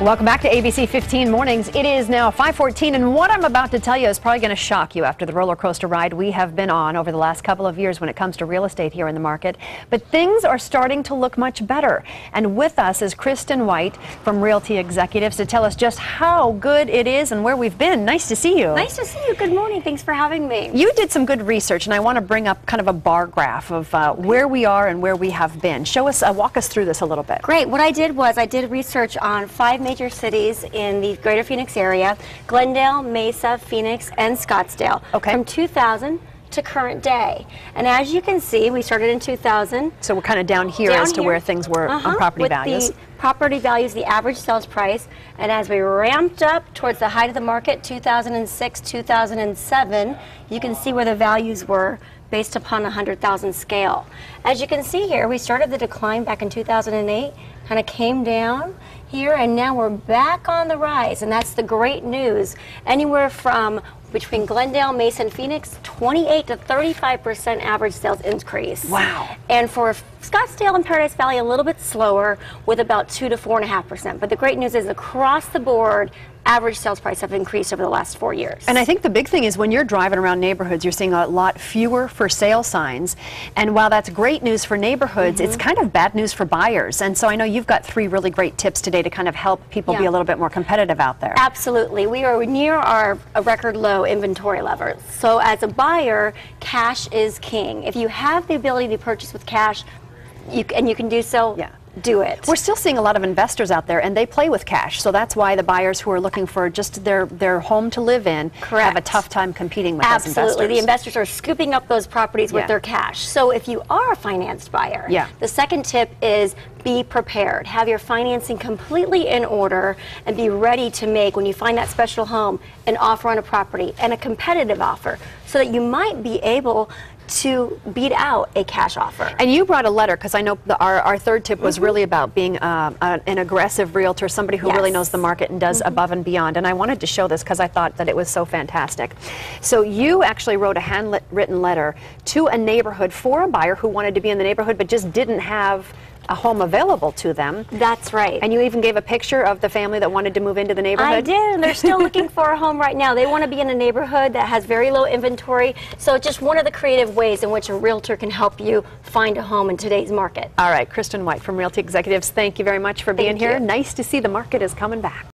Welcome back to ABC 15 Mornings. It is now 5:14, and what I'm about to tell you is probably going to shock you after the roller coaster ride we have been on over the last couple of years when it comes to real estate here in the market. But things are starting to look much better. And with us is Kristen White from Realty Executives to tell us just how good it is and where we've been. Nice to see you. Nice to see you. Good morning. Thanks for having me. You did some good research, and I want to bring up kind of a bar graph of where we are and where we have been. Show us, walk us through this a little bit. Great. What I did was I did research on 5 major cities in the greater Phoenix area: Glendale, Mesa, Phoenix, and Scottsdale. Okay. From 2000 to current day. And as you can see, we started in 2000. So we're kind of down here as to where things were on property values. The property values, the average sales price, and as we ramped up towards the height of the market, 2006, 2007, you can see where the values were based upon a 100,000 scale. As you can see here, we started the decline back in 2008, kind of came down here, and now we're back on the rise, and that's the great news. Anywhere from between Glendale, Mesa, and Phoenix, 28 to 35% average sales increase. Wow. And for Scottsdale and Paradise Valley, a little bit slower with about 2 to 4.5%. But the great news is across the board, average sales price have increased over the last 4 years. And I think the big thing is when you're driving around neighborhoods, you're seeing a lot fewer for sale signs. And while that's great news for neighborhoods, it's kind of bad news for buyers. And so I know you've got 3 really great tips today to kind of help people be a little bit more competitive out there. Absolutely. We are near our record low inventory levels. So as a buyer, cash is king. If you have the ability to purchase with cash, you can do so. Do it. We're still seeing a lot of investors out there, and they play with cash. So that's why the buyers who are looking for just their home to live in have a tough time competing with those investors. Absolutely. The investors are scooping up those properties with their cash. So if you are a financed buyer, the second tip is be prepared. Have your financing completely in order and be ready to make, when you find that special home, an offer on a property, and a competitive offer, so that you might be able to beat out a cash offer. And you brought a letter, because I know our third tip was really about being an aggressive realtor, somebody who really knows the market and does above and beyond. And I wanted to show this because I thought that it was so fantastic. So you actually wrote a handwritten letter to a neighborhood for a buyer who wanted to be in the neighborhood but just didn't have a home available to them. That's right. And you even gave a picture of the family that wanted to move into the neighborhood? I did, and they're still looking for a home right now. They want to be in a neighborhood that has very low inventory, so it's just one of the creative ways in which a realtor can help you find a home in today's market. All right, Kristen White from Realty Executives, thank you very much for being here. Nice to see the market is coming back.